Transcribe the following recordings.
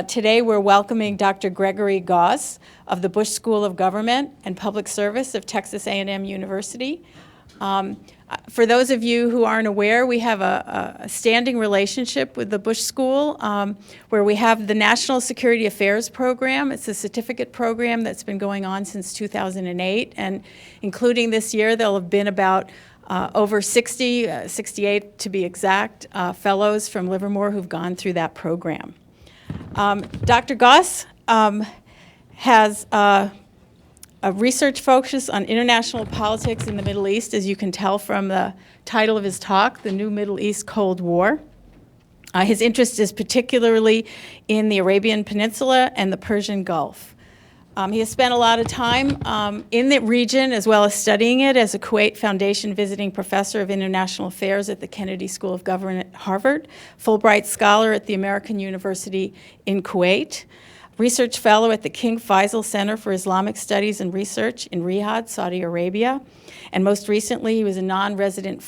Today we're welcoming Dr. Gregory Goss of the Bush School of Government and Public Service of Texas A&M University. For those of you who aren't aware, we have a standing relationship with the Bush School where we have the National Security Affairs Program. It's a certificate program that's been going on since 2008, and including this year, there'll have been about over 60, 68 to be exact, fellows from Livermore who've gone through that program. Dr. Goss has a research focus on international politics in the Middle East, as you can tell from the title of his talk, The New Middle East Cold War. His interest is particularly in the Arabian Peninsula and the Persian Gulf. He has spent a lot of time in the region as well as studying it as a Kuwait Foundation visiting professor of international affairs at the Kennedy School of Government at Harvard, Fulbright Scholar at the American University in Kuwait, research fellow at the King Faisal Center for Islamic Studies and Research in Riyadh, Saudi Arabia, and most recently he was a non-resident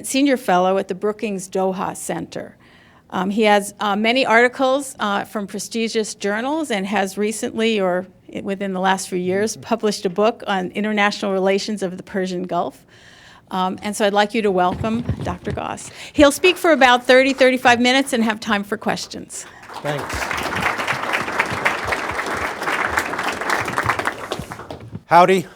senior fellow at the Brookings Doha Center. He has many articles from prestigious journals and has recently, or within the last few years, published a book on international relations of the Persian Gulf. And so I'd like you to welcome Dr. Goss. He'll speak for about 30, 35 minutes and have time for questions. Thanks. Howdy.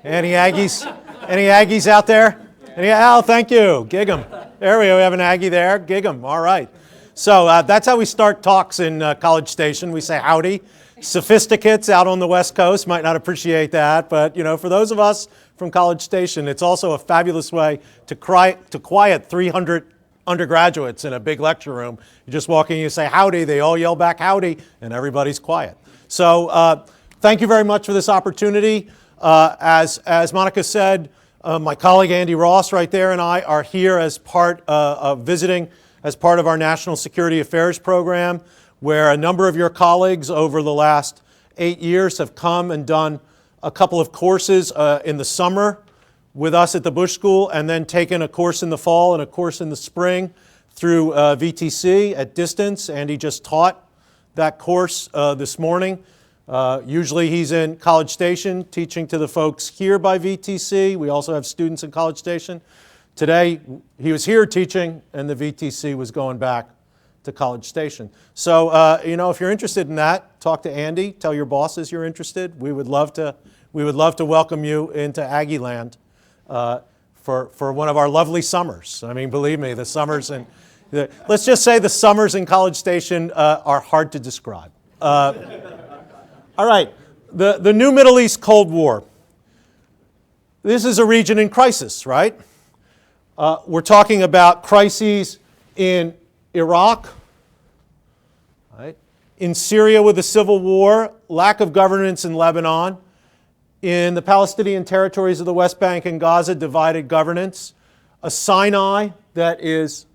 Any Aggies? Any Aggies out there? Oh, thank you. Gig 'em. There we go. We have an Aggie there. Gig 'em. All right. So that's how we start talks in College Station. We say howdy. Sophisticates out on the West Coast might not appreciate that, but for those of us from College Station, it's also a fabulous way to quiet 300 undergraduates in a big lecture room. You just walk in, you say howdy, they all yell back howdy, and everybody's quiet. So thank you very much for this opportunity. As Monica said, my colleague Andy Ross right there and I are here as part of visiting as part of our National Security Affairs program, where a number of your colleagues over the last 8 years have come and done a couple of courses in the summer with us at the Bush School, and then taken a course in the fall and a course in the spring through VTC at distance. Andy just taught that course this morning. Usually he's in College Station teaching to the folks here by VTC. We also have students in College Station. Today he was here teaching and the VTC was going back to College Station. So if you're interested in that, talk to Andy, tell your bosses you're interested. We would love to welcome you into Aggie Land for one of our lovely summers. I mean, believe me, the summers let's just say the summers in College Station are hard to describe. All right, the new Middle East Cold War. This is a region in crisis, right? We're talking about crises in Iraq, right? In Syria with the civil war, lack of governance in Lebanon, in the Palestinian territories of the West Bank and Gaza, divided governance, a Sinai that is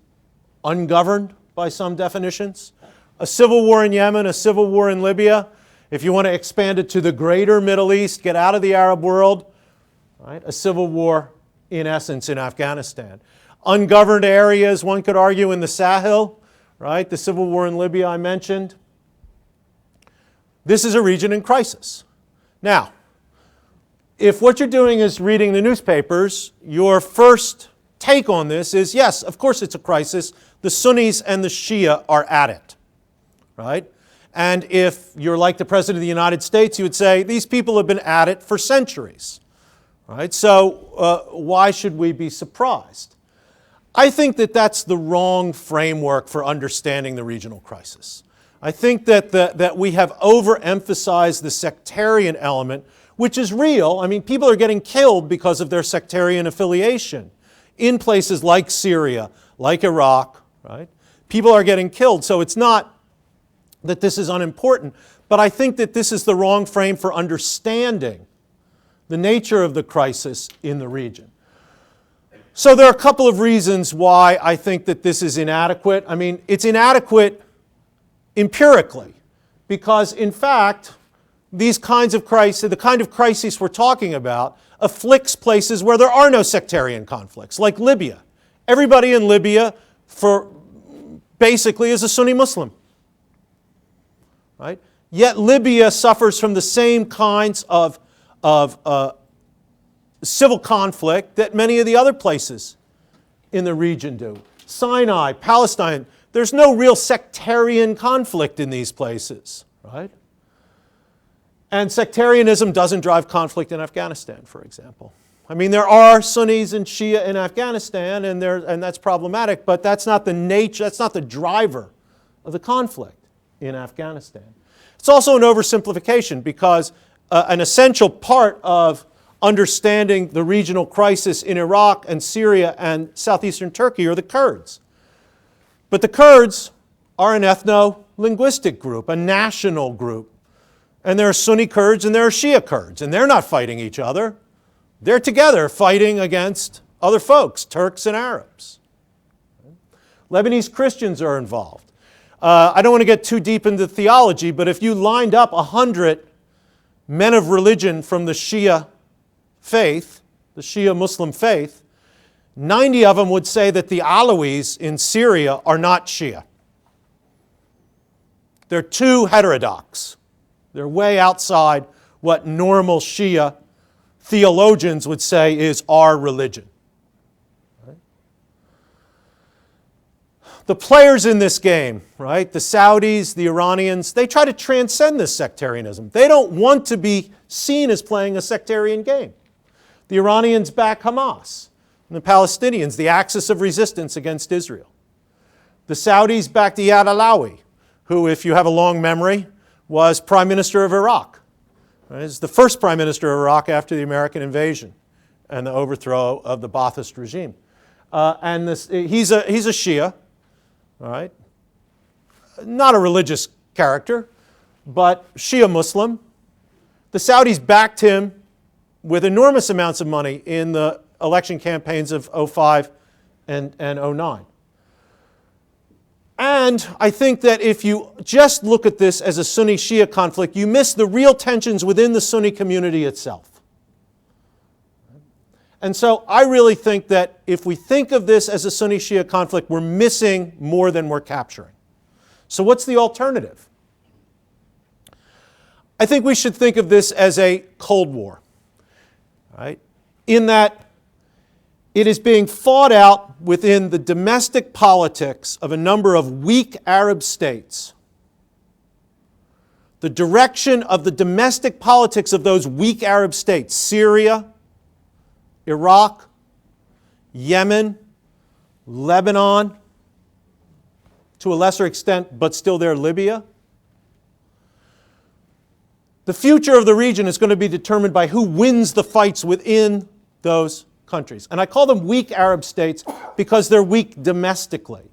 ungoverned by some definitions, a civil war in Yemen, a civil war in Libya. If you want to expand it to the greater Middle East, get out of the Arab world, right? A civil war in essence in Afghanistan. Ungoverned areas, one could argue, in the Sahel, right? The civil war in Libya I mentioned. This is a region in crisis. Now, if what you're doing is reading the newspapers, your first take on this is, yes, of course it's a crisis. The Sunnis and the Shia are at it, right? And if you're like the President of the United States, you would say, these people have been at it for centuries, right? So why should we be surprised? I think that that's the wrong framework for understanding the regional crisis. I think that we have overemphasized the sectarian element, which is real. I mean, people are getting killed because of their sectarian affiliation in places like Syria, like Iraq, right? People are getting killed, so it's not that this is unimportant, but I think that this is the wrong frame for understanding the nature of the crisis in the region. So there are a couple of reasons why I think that this is inadequate. I mean, it's inadequate empirically because, in fact, these kinds of crises, the kind of crises we're talking about, afflicts places where there are no sectarian conflicts, like Libya. Everybody in Libya, for basically is a Sunni Muslim. Right? Yet Libya suffers from the same kinds of civil conflict that many of the other places in the region do. Sinai, Palestine, there's no real sectarian conflict in these places, right? And sectarianism doesn't drive conflict in Afghanistan, for example. I mean, there are Sunnis and Shia in Afghanistan, and that's problematic, but that's not the nature, that's not the driver of the conflict in Afghanistan. It's also an oversimplification because an essential part of understanding the regional crisis in Iraq and Syria and southeastern Turkey are the Kurds. But the Kurds are an ethno-linguistic group, a national group. And there are Sunni Kurds and there are Shia Kurds, and they're not fighting each other. They're together fighting against other folks, Turks and Arabs. Lebanese Christians are involved. I don't want to get too deep into theology, but if you lined up 100 men of religion from the Shia faith, the Shia Muslim faith, 90 of them would say that the Alawis in Syria are not Shia. They're too heterodox. They're way outside what normal Shia theologians would say is our religion. Right? The players in this game, right, the Saudis, the Iranians, they try to transcend this sectarianism. They don't want to be seen as playing a sectarian game. The Iranians back Hamas, and the Palestinians, the axis of resistance against Israel. The Saudis backed Iyad Alawi, who, if you have a long memory, was Prime Minister of Iraq. Right? He's the first Prime Minister of Iraq after the American invasion and the overthrow of the Ba'athist regime. He's a Shia, all right? Not a religious character, but Shia Muslim. The Saudis backed him with enormous amounts of money in the election campaigns of 2005 and 2009. And I think that if you just look at this as a Sunni-Shia conflict, you miss the real tensions within the Sunni community itself. And so I really think that if we think of this as a Sunni-Shia conflict, we're missing more than we're capturing. So what's the alternative? I think we should think of this as a Cold War, right? In that it is being fought out within the domestic politics of a number of weak Arab states. The direction of the domestic politics of those weak Arab states, Syria, Iraq, Yemen, Lebanon, to a lesser extent, but still there, Libya. The future of the region is going to be determined by who wins the fights within those countries. And I call them weak Arab states because they're weak domestically,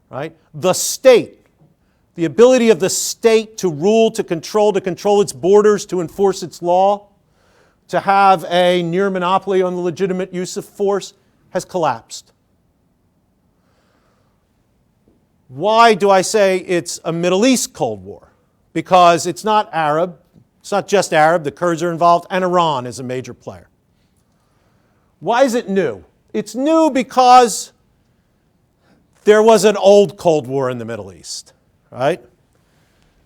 right? The state, the ability of the state to rule, to control its borders, to enforce its law, to have a near monopoly on the legitimate use of force, has collapsed. Why do I say it's a Middle East Cold War? Because it's not Arab, it's not just Arab, the Kurds are involved, and Iran is a major player. Why is it new? It's new because there was an old Cold War in the Middle East, right?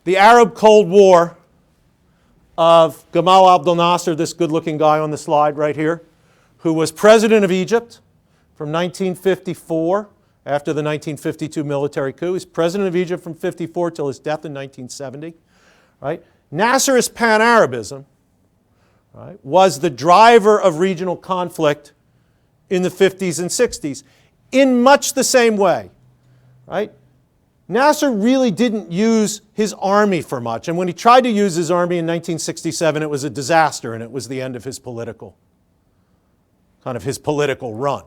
The Arab Cold War of Gamal Abdel Nasser, this good-looking guy on the slide right here, who was president of Egypt from 1954, after the 1952 military coup. He's president of Egypt from 1954 till his death in 1970, right? Nasserist pan-Arabism, right, was the driver of regional conflict in the 50s and 60s in much the same way. Right? Nasser really didn't use his army for much, and when he tried to use his army in 1967, it was a disaster, and it was the end of his political run.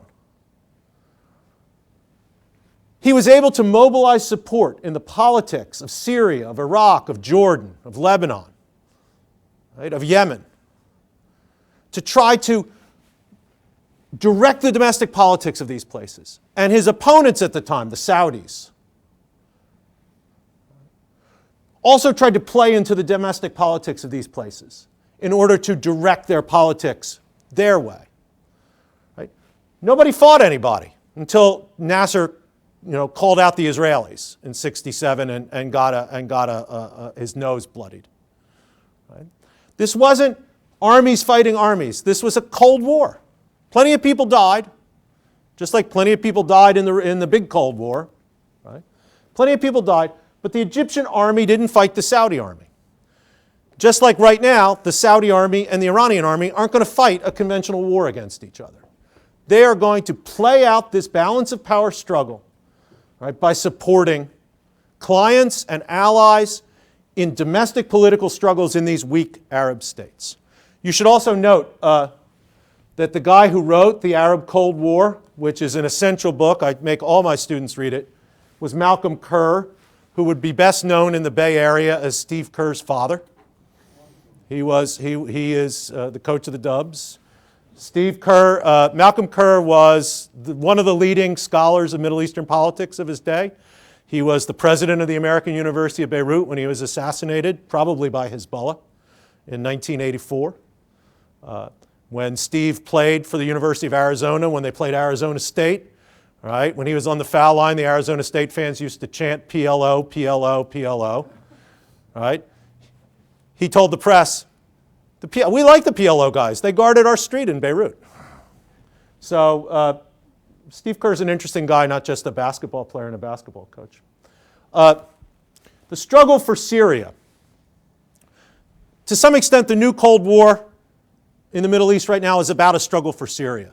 He was able to mobilize support in the politics of Syria, of Iraq, of Jordan, of Lebanon, right, of Yemen, to try to direct the domestic politics of these places. And his opponents at the time, the Saudis, also tried to play into the domestic politics of these places in order to direct their politics their way. Right? Nobody fought anybody until Nasser called out the Israelis in '67 and got his nose bloodied. Right? This wasn't armies fighting armies. This was a Cold War. Plenty of people died, just like plenty of people died in the big Cold War. Right? Plenty of people died, but the Egyptian army didn't fight the Saudi army. Just like right now, the Saudi army and the Iranian army aren't going to fight a conventional war against each other. They are going to play out this balance of power struggle, right, by supporting clients and allies in domestic political struggles in these weak Arab states. You should also note that the guy who wrote The Arab Cold War, which is an essential book, I make all my students read it, was Malcolm Kerr, who would be best known in the Bay Area as Steve Kerr's father. He is the coach of the Dubs. Malcolm Kerr was one of the leading scholars of Middle Eastern politics of his day. He was the president of the American University of Beirut when he was assassinated, probably by Hezbollah, in 1984. When Steve played for the University of Arizona, when they played Arizona State, right? When he was on the foul line, the Arizona State fans used to chant PLO, PLO, PLO, right? He told the press, we like the PLO guys. They guarded our street in Beirut. So Steve Kerr's an interesting guy, not just a basketball player and a basketball coach. The struggle for Syria. To some extent, the new Cold War in the Middle East right now is about a struggle for Syria.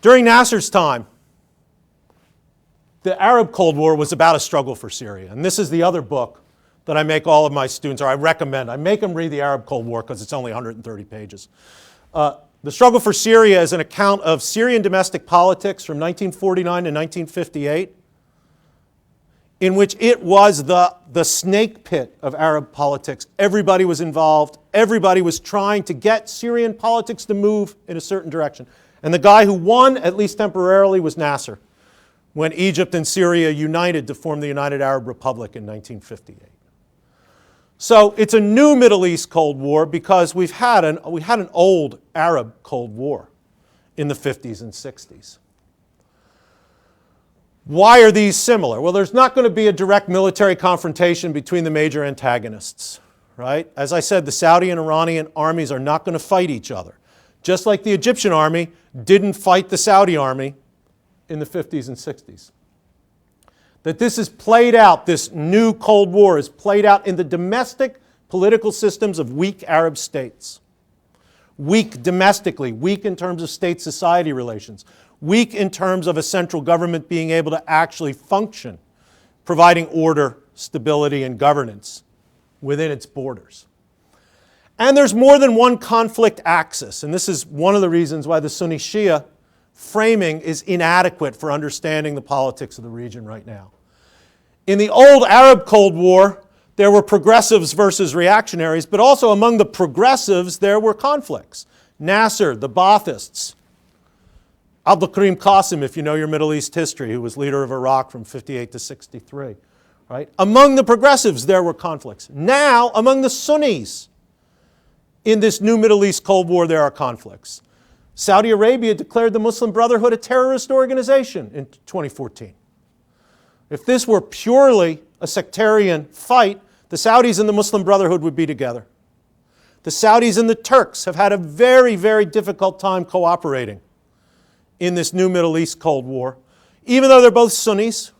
During Nasser's time, the Arab Cold War was about a struggle for Syria. And this is the other book that I make all of my students, or I recommend. I make them read the Arab Cold War because it's only 130 pages. The struggle for Syria is an account of Syrian domestic politics from 1949 to 1958, in which it was the snake pit of Arab politics. Everybody was involved. Everybody was trying to get Syrian politics to move in a certain direction. And the guy who won, at least temporarily, was Nasser, when Egypt and Syria united to form the United Arab Republic in 1958. So it's a new Middle East Cold War because we had an old Arab Cold War in the 50s and 60s. Why are these similar? Well, there's not going to be a direct military confrontation between the major antagonists, right? As I said, the Saudi and Iranian armies are not going to fight each other. Just like the Egyptian army didn't fight the Saudi army in the 50s and 60s. That this is played out, this new Cold War is played out in the domestic political systems of weak Arab states. Weak domestically, weak in terms of state-society relations, weak in terms of a central government being able to actually function, providing order, stability, and governance within its borders. And there's more than one conflict axis, and this is one of the reasons why the Sunni Shia framing is inadequate for understanding the politics of the region right now. In the old Arab Cold War, there were progressives versus reactionaries, but also among the progressives there were conflicts. Nasser, the Baathists, Abdul Karim Qasim, if you know your Middle East history, who was leader of Iraq from 58 to 63. Right? Among the progressives there were conflicts. Now, among the Sunnis, in this new Middle East Cold War, there are conflicts. Saudi Arabia declared the Muslim Brotherhood a terrorist organization in 2014. If this were purely a sectarian fight, the Saudis and the Muslim Brotherhood would be together. The Saudis and the Turks have had a very, very difficult time cooperating in this new Middle East Cold War, even though they're both Sunnis,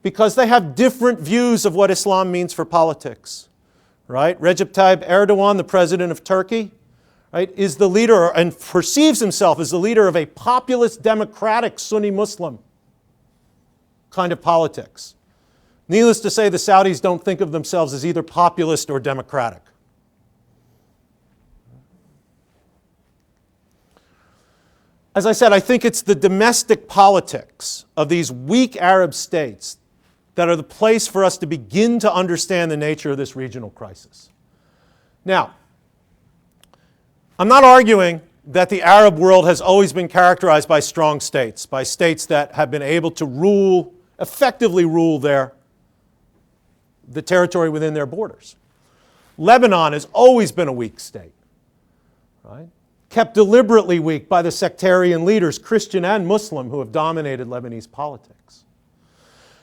because they have different views of what Islam means for politics. Right? Recep Tayyip Erdogan, the president of Turkey, right, is the leader and perceives himself as the leader of a populist, democratic, Sunni Muslim kind of politics. Needless to say, the Saudis don't think of themselves as either populist or democratic. As I said, I think it's the domestic politics of these weak Arab states that are the place for us to begin to understand the nature of this regional crisis. Now, I'm not arguing that the Arab world has always been characterized by strong states, by states that have been able to effectively rule the territory within their borders. Lebanon has always been a weak state, right? kept deliberately weak by the sectarian leaders, Christian and Muslim, who have dominated Lebanese politics.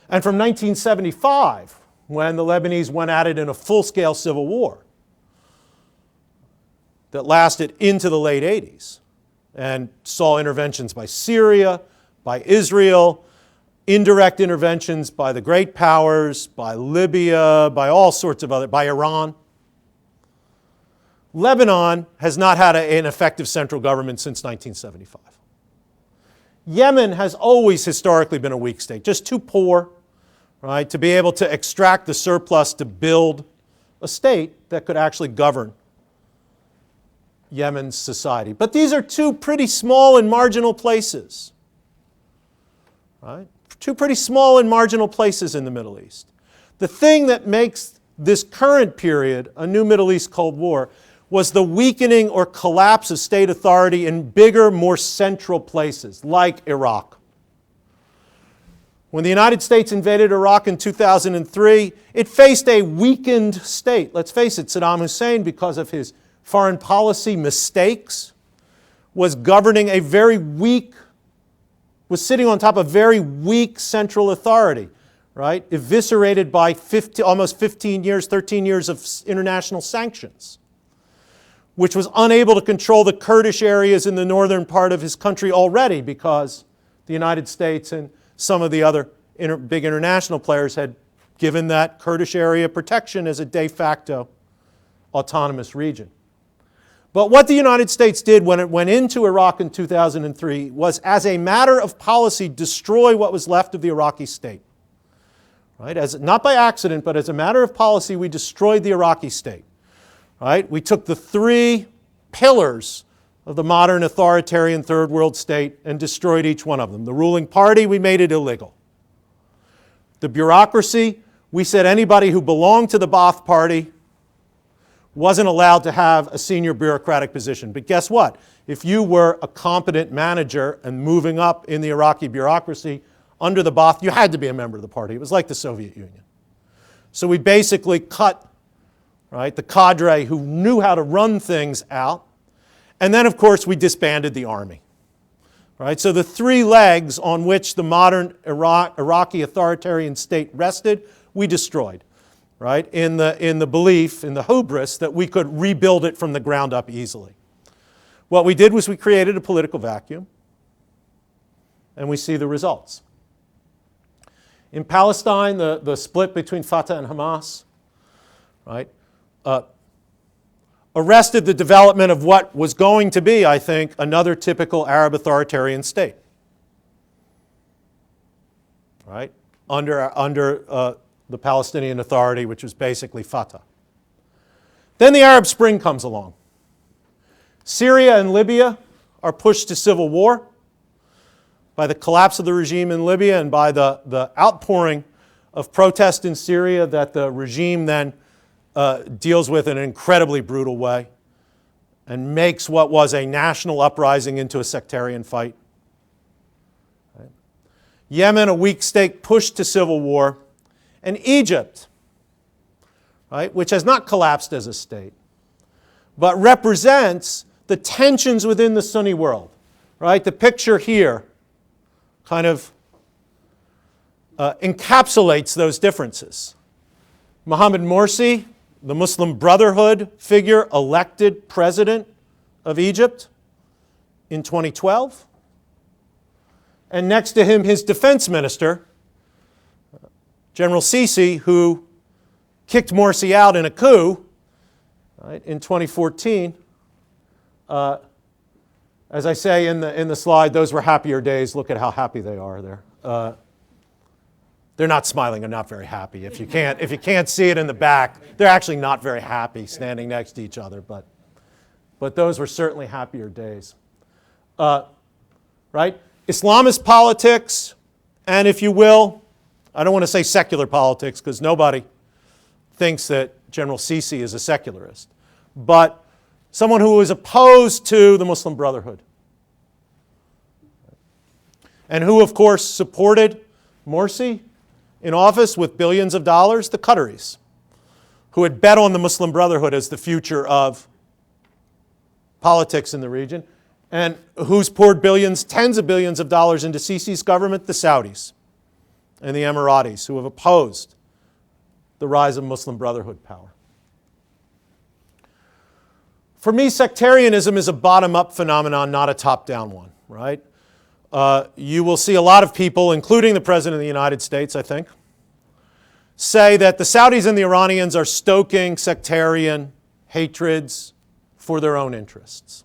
And from 1975, when the Lebanese went at it in a full-scale civil war that lasted into the late 80s and saw interventions by Syria, by Israel, indirect interventions by the great powers, by Libya, by all sorts of other, by Iran. Lebanon has not had an effective central government since 1975. Yemen has always historically been a weak state, just too poor, right, to be able to extract the surplus to build a state that could actually govern Yemen's society. But these are two pretty small and marginal places, right? Two pretty small and marginal places in the Middle East. The thing that makes this current period a new Middle East Cold War was the weakening or collapse of state authority in bigger, more central places, like Iraq. When the United States invaded Iraq in 2003, it faced a weakened state. Let's face it, Saddam Hussein, because of his foreign policy mistakes, was governing a very weak, was sitting on top of very weak central authority, right? Eviscerated by almost 15 years, 13 years of international sanctions, which was unable to control the Kurdish areas in the northern part of his country already because the United States and some of the other big international players had given that Kurdish area protection as a de facto autonomous region. But what the United States did when it went into Iraq in 2003 was, as a matter of policy, destroy what was left of the Iraqi state. Right? Not by accident, but as a matter of policy, we destroyed the Iraqi state. Right? We took the three pillars of the modern authoritarian third world state and destroyed each one of them. The ruling party, we made it illegal. The bureaucracy, we said anybody who belonged to the Ba'ath Party wasn't allowed to have a senior bureaucratic position. But guess what? If you were a competent manager and moving up in the Iraqi bureaucracy under the Ba'ath, you had to be a member of the party. It was like the Soviet Union. So we basically cut, right, the cadre who knew how to run things out. And then, of course, we disbanded the army. Right? So the three legs on which the modern Iraqi authoritarian state rested, we destroyed. Right? In the belief, in the hubris, that we could rebuild it from the ground up easily. What we did was we created a political vacuum, and we see the results. In Palestine, the split between Fatah and Hamas, right, arrested the development of what was going to be, I think, another typical Arab authoritarian state. Right? Under the Palestinian Authority, which was basically Fatah. Then the Arab Spring comes along. Syria and Libya are pushed to civil war by the collapse of the regime in Libya and by the outpouring of protest in Syria that the regime then deals with in an incredibly brutal way and makes what was a national uprising into a sectarian fight. Right? Yemen, a weak state, pushed to civil war. And Egypt, right, which has not collapsed as a state, but represents the tensions within the Sunni world. Right? The picture here kind of encapsulates those differences. Mohamed Morsi, the Muslim Brotherhood figure, elected president of Egypt in 2012. And next to him, his defense minister, General Sisi, who kicked Morsi out in a coup, right, in 2014. As I say in the slide, those were happier days. Look at how happy they are there. They're not smiling. They're not very happy. If you can't see it in the back, they're actually not very happy standing next to each other. But those were certainly happier days. Right? Islamist politics, and if you will, I don't want to say secular politics because nobody thinks that General Sisi is a secularist, but someone who is opposed to the Muslim Brotherhood and who, of course, supported Morsi in office with billions of dollars, the Qataris, who had bet on the Muslim Brotherhood as the future of politics in the region. And who's poured billions, tens of billions of dollars into Sisi's government? The Saudis and the Emiratis, who have opposed the rise of Muslim Brotherhood power. For me, sectarianism is a bottom-up phenomenon, not a top-down one, right? You will see a lot of people, including the President of the United States, I think, say that the Saudis and the Iranians are stoking sectarian hatreds for their own interests.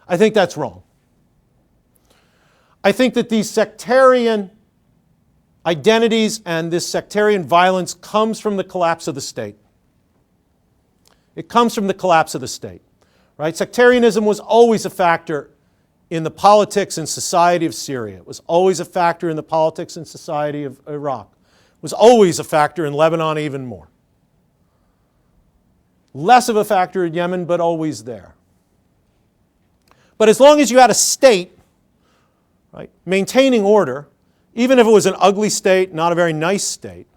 I think that's wrong. I think that these sectarian identities and this sectarian violence comes from the collapse of the state. It comes from the collapse of the state, right? Sectarianism was always a factor in the politics and society of Syria. It was always a factor in the politics and society of Iraq. It was always a factor in Lebanon, even more. Less of a factor in Yemen, but always there. But as long as you had a state, right, maintaining order, even if it was an ugly state, not a very nice state,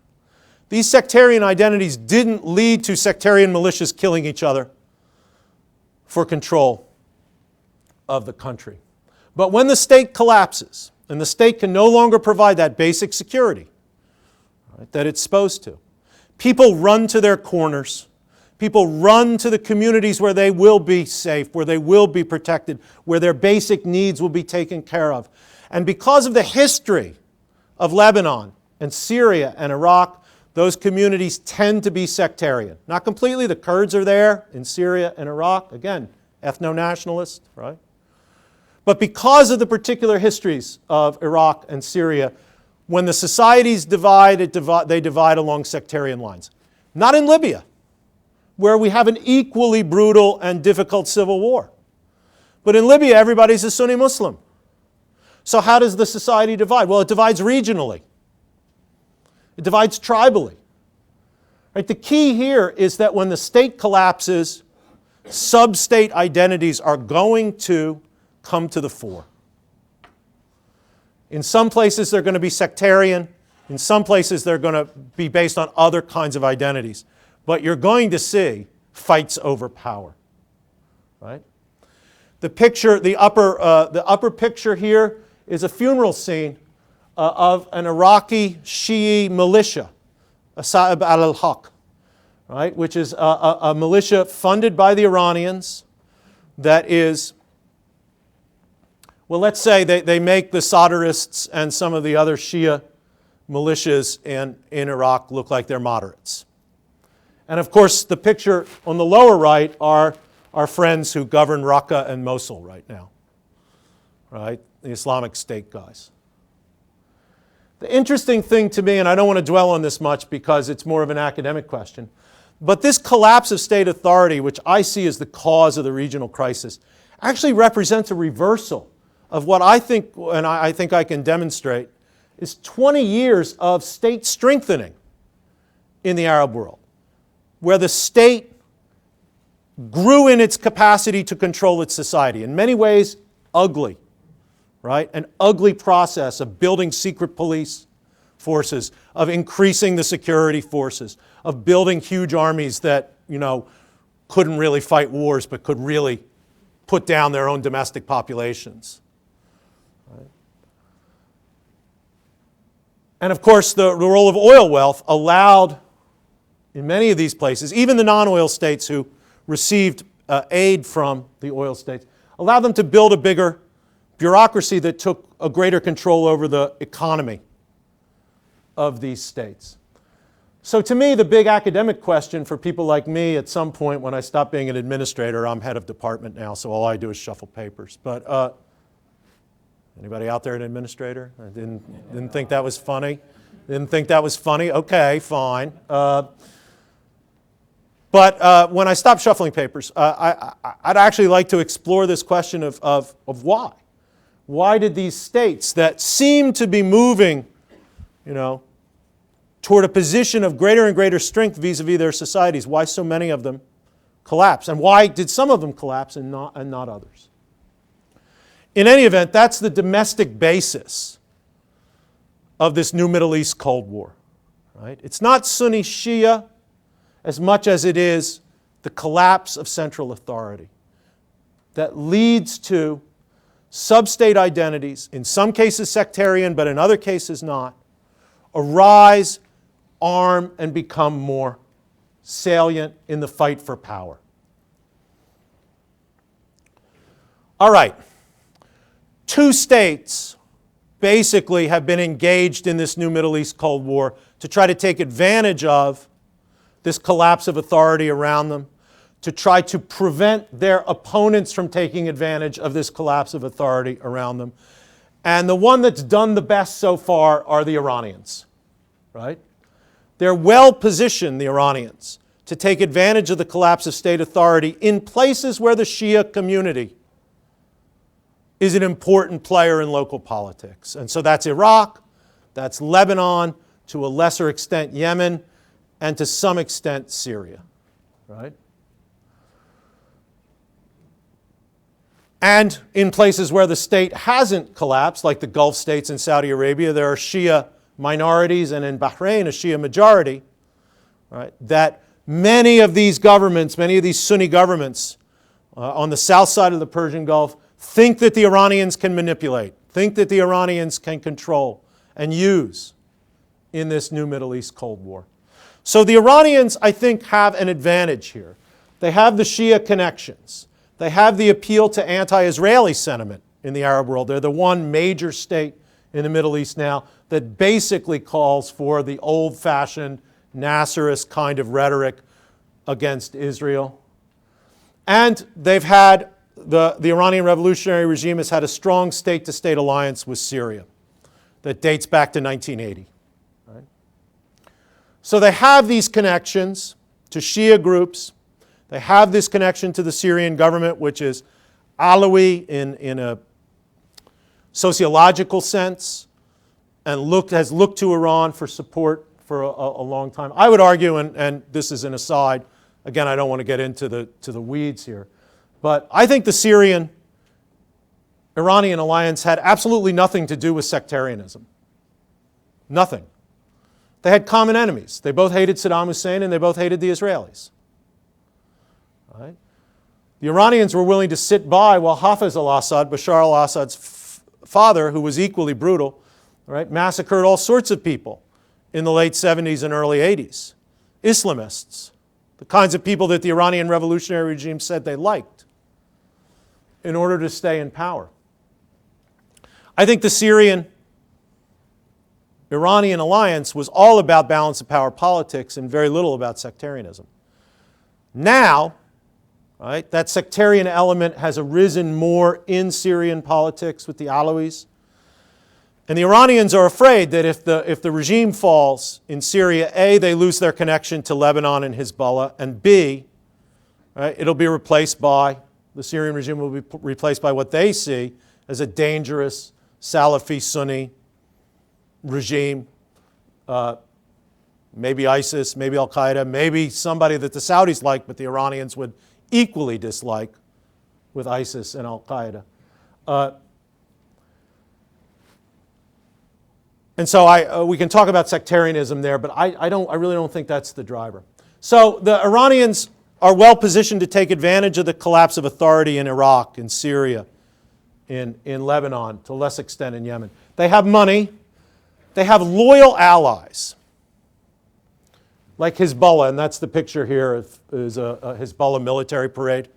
these sectarian identities didn't lead to sectarian militias killing each other for control of the country. But when the state collapses, and the state can no longer provide that basic security, right, that it's supposed to, people run to their corners. People run to the communities where they will be safe, where they will be protected, where their basic needs will be taken care of. And because of the history of Lebanon and Syria and Iraq, those communities tend to be sectarian. Not completely, the Kurds are there in Syria and Iraq, again, ethno-nationalist, right? But because of the particular histories of Iraq and Syria, when the societies divide, they divide along sectarian lines. Not in Libya, where we have an equally brutal and difficult civil war. But in Libya, everybody's a Sunni Muslim. So how does the society divide? Well, it divides regionally. It divides tribally. Right? The key here is that when the state collapses, sub-state identities are going to come to the fore. In some places, they're going to be sectarian. In some places, they're going to be based on other kinds of identities. But you're going to see fights over power, right? The picture, the upper picture here is a funeral scene of an Iraqi Shia militia, Asa'ib al-Haq, right? Which is a militia funded by the Iranians that is, well, let's say they make the Sadrists and some of the other Shia militias in Iraq look like they're moderates. And of course, the picture on the lower right are our friends who govern Raqqa and Mosul right now, right? The Islamic State guys. The interesting thing to me, and I don't want to dwell on this much because it's more of an academic question, but this collapse of state authority, which I see as the cause of the regional crisis, actually represents a reversal of what I think, and I think I can demonstrate, is 20 years of state strengthening in the Arab world, where the state grew in its capacity to control its society. In many ways, ugly, right? An ugly process of building secret police forces, of increasing the security forces, of building huge armies that, couldn't really fight wars but could really put down their own domestic populations. Right? And of course, the role of oil wealth allowed, in many of these places, even the non-oil states who received aid from the oil states, allowed them to build a bigger bureaucracy that took a greater control over the economy of these states. So to me, the big academic question for people like me at some point when I stop being an administrator, I'm head of department now, so all I do is shuffle papers. But anybody out there an administrator? I didn't think that was funny. Didn't think that was funny? Okay, fine. But when I stop shuffling papers, I'd actually like to explore this question of why. Why did these states that seem to be moving, toward a position of greater and greater strength vis-a-vis their societies, why so many of them collapse? And why did some of them collapse and not others? In any event, that's the domestic basis of this new Middle East Cold War. Right? It's not Sunni Shia as much as it is the collapse of central authority. that leads to sub-state identities, in some cases sectarian, but in other cases not, arise, arm, and become more salient in the fight for power. All right. Two states basically have been engaged in this new Middle East Cold War to try to take advantage of this collapse of authority around them, to try to prevent their opponents from taking advantage of this collapse of authority around them. And the one that's done the best so far are the Iranians, right? They're well positioned, the Iranians, to take advantage of the collapse of state authority in places where the Shia community is an important player in local politics. And so that's Iraq, that's Lebanon, to a lesser extent Yemen, and to some extent Syria, right? And in places where the state hasn't collapsed, like the Gulf states and Saudi Arabia, there are Shia minorities, and in Bahrain, a Shia majority, right? That many of these governments, many of these Sunni governments on the south side of the Persian Gulf, think that the Iranians can manipulate, think that the Iranians can control and use in this new Middle East Cold War. So the Iranians, I think, have an advantage here. They have the Shia connections. They have the appeal to anti-Israeli sentiment in the Arab world. They're the one major state in the Middle East now that basically calls for the old-fashioned Nasserist kind of rhetoric against Israel. And they've had the Iranian revolutionary regime has had a strong state-to-state alliance with Syria that dates back to 1980. Right? So they have these connections to Shia groups. They have this connection to the Syrian government, which is Alawi in a sociological sense, and has looked to Iran for support for a long time. I would argue, and this is an aside, again, I don't want to get into the weeds here, but I think the Syrian-Iranian alliance had absolutely nothing to do with sectarianism. Nothing. They had common enemies. They both hated Saddam Hussein and they both hated the Israelis. Right? The Iranians were willing to sit by while Hafez al-Assad, Bashar al-Assad's father, who was equally brutal, right, massacred all sorts of people in the late 70s and early 80s. Islamists, the kinds of people that the Iranian revolutionary regime said they liked in order to stay in power. I think the Syrian-Iranian alliance was all about balance of power politics and very little about sectarianism. Now, right, that sectarian element has arisen more in Syrian politics with the Alawis. And the Iranians are afraid that if the regime falls in Syria, A, they lose their connection to Lebanon and Hezbollah, and B, right, it'll be replaced by, the Syrian regime will be replaced by what they see as a dangerous Salafi Sunni regime, maybe ISIS, maybe Al-Qaeda, maybe somebody that the Saudis like, but the Iranians would equally dislike with ISIS and Al-Qaeda. And so we can talk about sectarianism there, but I really don't think that's the driver. So the Iranians are well positioned to take advantage of the collapse of authority in Iraq, in Syria, in Lebanon, to a less extent in Yemen. They have money. They have loyal allies, like Hezbollah, and that's the picture here is a Hezbollah military parade.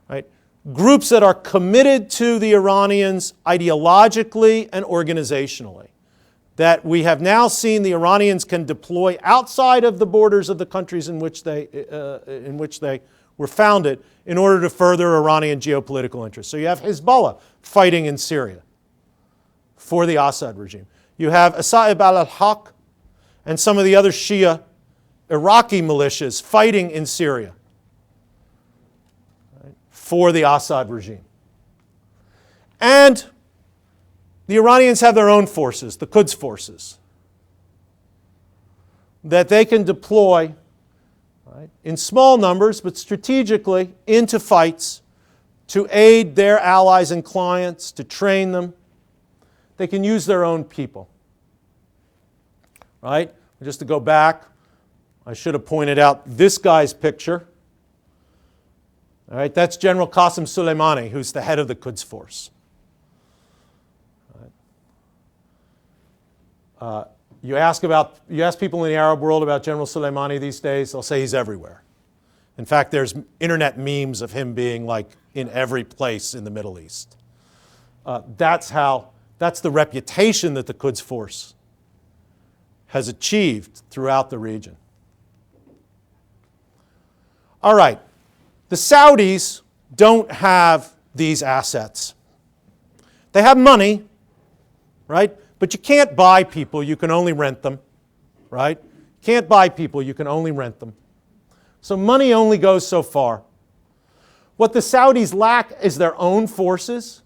Right? Groups that are committed to the Iranians ideologically and organizationally, that we have now seen the Iranians can deploy outside of the borders of the countries in which they were founded in order to further Iranian geopolitical interests. So you have Hezbollah fighting in Syria for the Assad regime. You have Asa'ib al-Haq and some of the other Shia Iraqi militias fighting in Syria, right, for the Assad regime. And the Iranians have their own forces, the Quds forces, that they can deploy, right, in small numbers but strategically into fights to aid their allies and clients, to train them. They can use their own people. Right? Just to go back, I should have pointed out this guy's picture. All right, that's General Qasem Soleimani, who's the head of the Quds Force. You ask people in the Arab world about General Soleimani these days, they'll say he's everywhere. In fact, there's internet memes of him being like in every place in the Middle East. That's the reputation that the Quds Force has achieved throughout the region. All right, the Saudis don't have these assets. They have money, right? But you can't buy people, you can only rent them, right? You can't buy people, you can only rent them. So money only goes so far. What the Saudis lack is their own forces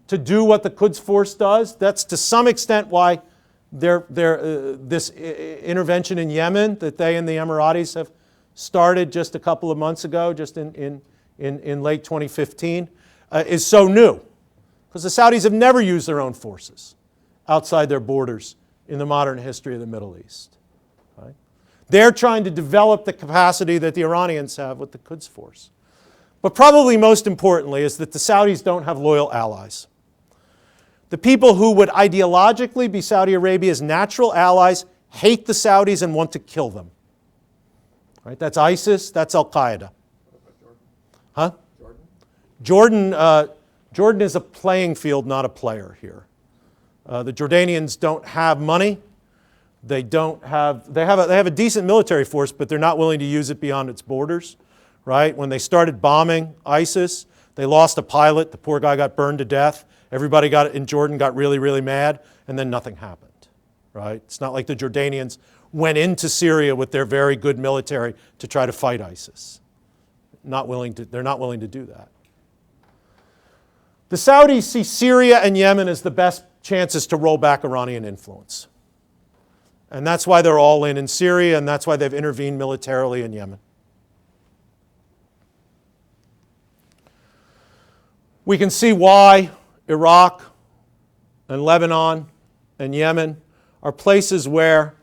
to do what the Quds Force does. That's to some extent why this intervention in Yemen that they and the Emiratis have started just a couple of months ago, just in late 2015, is so new. Because the Saudis have never used their own forces outside their borders in the modern history of the Middle East. Right? They're trying to develop the capacity that the Iranians have with the Quds Force. But probably most importantly is that the Saudis don't have loyal allies. The people who would ideologically be Saudi Arabia's natural allies hate the Saudis and want to kill them. Right? That's ISIS, that's Al-Qaeda. Huh? Jordan is a playing field, not a player here. The Jordanians don't have money. They have a decent military force, but they're not willing to use it beyond its borders. Right? When they started bombing ISIS, they lost a pilot. The poor guy got burned to death. Everybody in Jordan got really, really mad, and then nothing happened. Right? It's not like the Jordanians went into Syria with their very good military to try to fight ISIS. They're not willing to do that. The Saudis see Syria and Yemen as the best chances to roll back Iranian influence. And that's why they're all in Syria, and that's why they've intervened militarily in Yemen. We can see why Iraq and Lebanon and Yemen are places where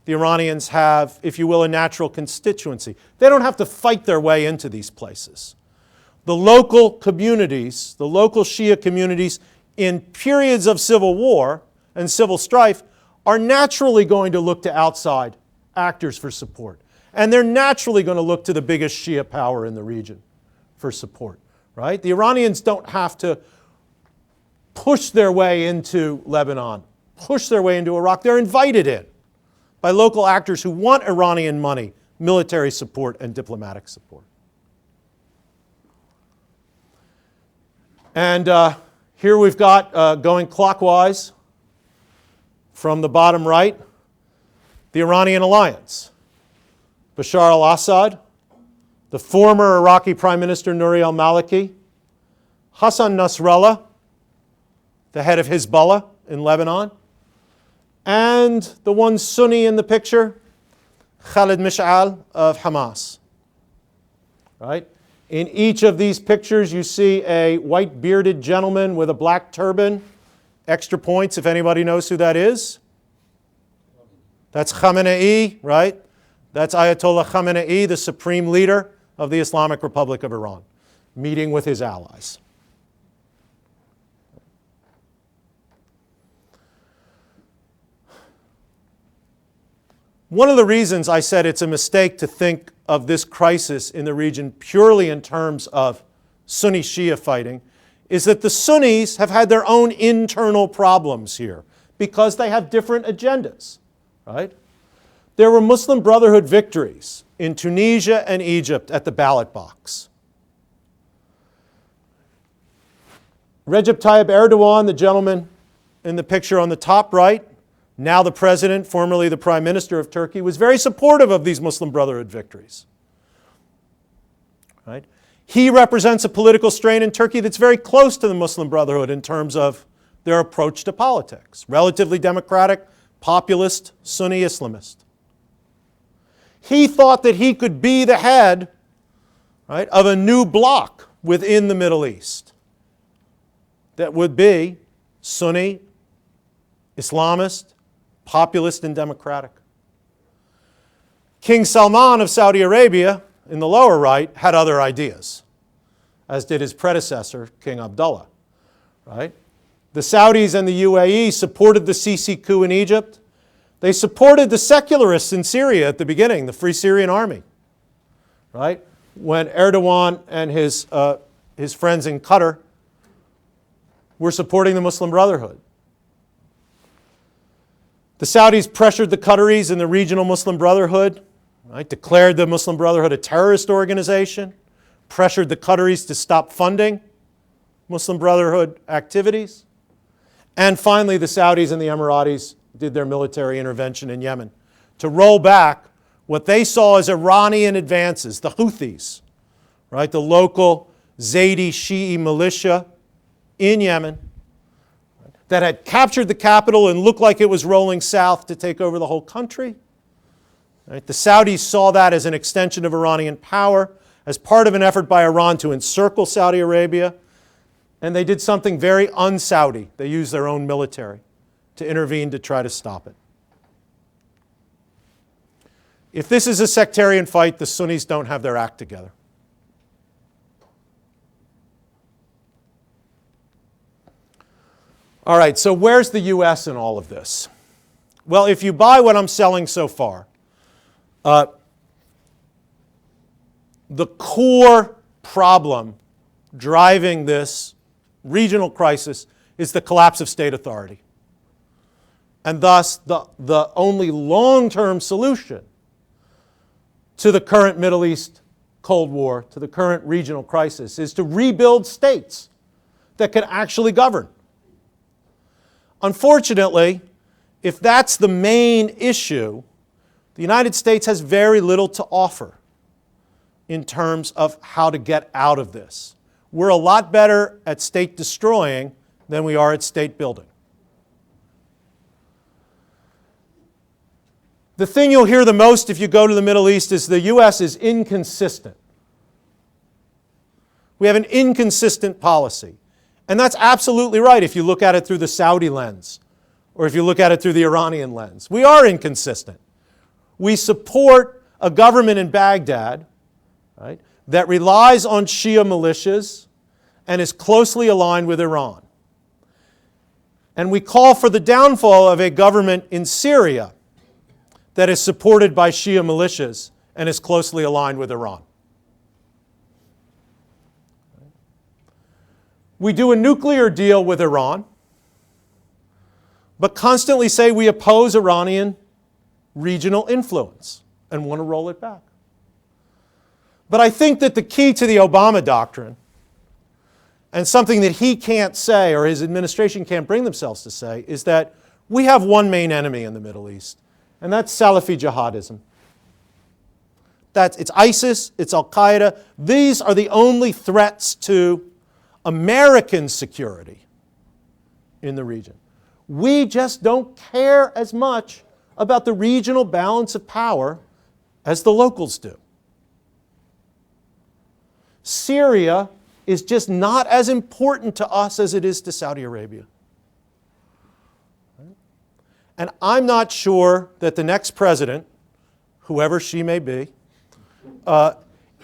the Iranians have, if you will, a natural constituency. They don't have to fight their way into these places. The local communities, the local Shia communities in periods of civil war and civil strife are naturally going to look to outside actors for support. And they're naturally going to look to the biggest Shia power in the region for support. Right? The Iranians don't have to push their way into Lebanon, push their way into Iraq. They're invited in by local actors who want Iranian money, military support, and diplomatic support. And here we've got, going clockwise from the bottom right, the Iranian Alliance. Bashar al-Assad, the former Iraqi Prime Minister Nouri al-Maliki, Hassan Nasrallah, the head of Hezbollah in Lebanon, and the one Sunni in the picture, Khalid Mish'al of Hamas. Right? In each of these pictures you see a white bearded gentleman with a black turban. Extra points if anybody knows who that is. That's Khamenei, right? That's Ayatollah Khamenei, the supreme leader of the Islamic Republic of Iran, meeting with his allies. One of the reasons I said it's a mistake to think of this crisis in the region purely in terms of Sunni Shia fighting is that the Sunnis have had their own internal problems here because they have different agendas, right? There were Muslim Brotherhood victories in Tunisia and Egypt at the ballot box. Recep Tayyip Erdogan, the gentleman in the picture on the top right, now the president, formerly the prime minister of Turkey, was very supportive of these Muslim Brotherhood victories. Right? He represents a political strain in Turkey that's very close to the Muslim Brotherhood in terms of their approach to politics. Relatively democratic, populist, Sunni Islamist. He thought that he could be the head, right, of a new bloc within the Middle East that would be Sunni, Islamist, populist, and democratic. King Salman of Saudi Arabia, in the lower right, had other ideas, as did his predecessor, King Abdullah, right? The Saudis and the UAE supported the Sisi coup in Egypt. They supported the secularists in Syria at the beginning, the Free Syrian Army, right? When Erdogan and his friends in Qatar were supporting the Muslim Brotherhood. The Saudis pressured the Qataris and the regional Muslim Brotherhood, right? Declared the Muslim Brotherhood a terrorist organization, pressured the Qataris to stop funding Muslim Brotherhood activities. And finally, the Saudis and the Emiratis did their military intervention in Yemen to roll back what they saw as Iranian advances, the Houthis, right? The local Zaidi Shi'i militia in Yemen that had captured the capital and looked like it was rolling south to take over the whole country. Right? The Saudis saw that as an extension of Iranian power, as part of an effort by Iran to encircle Saudi Arabia. And they did something very un-Saudi. They used their own military to intervene to try to stop it. If this is a sectarian fight, the Sunnis don't have their act together. All right, so where's the U.S. in all of this? Well, if you buy what I'm selling so far, the core problem driving this regional crisis is the collapse of state authority. And thus, the only long-term solution to the current Middle East Cold War, to the current regional crisis, is to rebuild states that can actually govern. Unfortunately, if that's the main issue, the United States has very little to offer in terms of how to get out of this. We're a lot better at state destroying than we are at state building. The thing you'll hear the most if you go to the Middle East is the U.S. is inconsistent. We have an inconsistent policy. And that's absolutely right if you look at it through the Saudi lens or if you look at it through the Iranian lens. We are inconsistent. We support a government in Baghdad, right, that relies on Shia militias and is closely aligned with Iran. And we call for the downfall of a government in Syria that is supported by Shia militias and is closely aligned with Iran. We do a nuclear deal with Iran, but constantly say we oppose Iranian regional influence and want to roll it back. But I think that the key to the Obama doctrine, and something that he can't say or his administration can't bring themselves to say, is that we have one main enemy in the Middle East, and that's Salafi jihadism. It's ISIS, it's Al-Qaeda. These are the only threats to American security in the region. We just don't care as much about the regional balance of power as the locals do. Syria is just not as important to us as it is to Saudi Arabia. And I'm not sure that the next president, whoever she may be,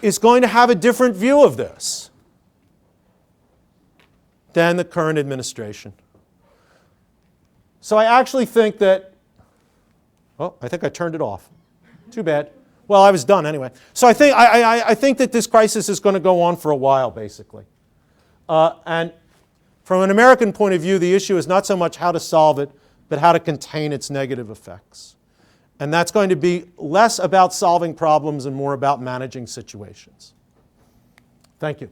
is going to have a different view of this than the current administration. So I actually think that, oh, I think I turned it off. Too bad. Well, I was done anyway. So I think that this crisis is going to go on for a while, basically. And from an American point of view, the issue is not so much how to solve it, but how to contain its negative effects. And that's going to be less about solving problems and more about managing situations. Thank you.